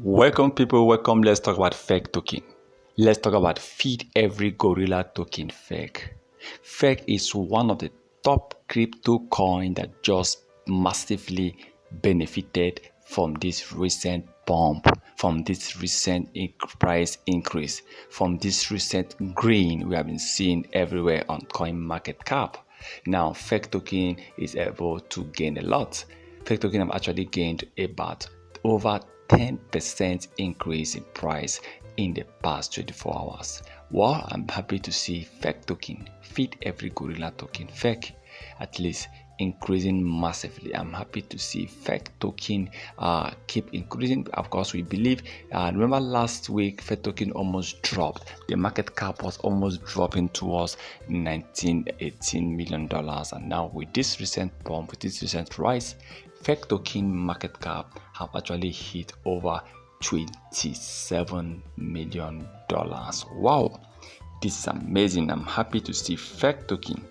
Welcome people, welcome. Let's talk about fake token. Let's talk about feed every gorilla token fake. Fake is one of the top crypto coin that just massively benefited from this recent pump, from this recent price increase, from this recent green we have been seeing everywhere on CoinMarketCap. Now fake token is able to gain a lot. Fake token have actually gained about over 10% increase in price in the past 24 hours. Well, I'm happy to see fake token, feed every gorilla token fake, at least increasing massively. I'm happy to see fake token keep increasing. Of course, we believe, remember last week, fake token almost dropped. The market cap was almost dropping towards $18 million. And now with this recent pump, with this recent rise, fake token market cap have actually hit over $27 million. Wow, this is amazing. I'm happy to see fake token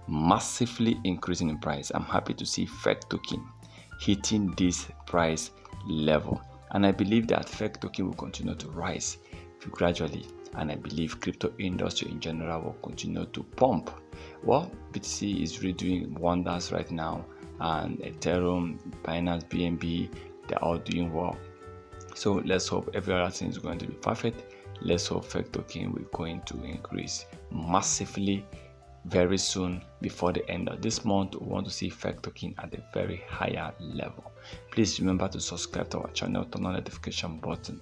massively increasing in price. I'm happy to see fake token hitting this price level, and I believe that fake token will continue to rise gradually, and I believe crypto industry in general will continue to pump. Well, BTC is really doing wonders right now, and Ethereum, Binance, BNB, they're all doing well. So let's hope every other thing is going to be perfect. Let's hope fake token will going to increase massively very soon. Before the end of this month, we want to see fake token at a very higher level. Please remember to subscribe to our channel, turn on the notification button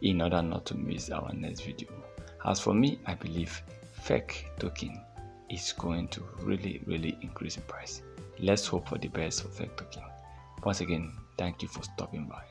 in order not to miss our next video. As for me, I believe fake token is going to really increase in price. Let's hope for the best for fake token. Once again, thank you for stopping by.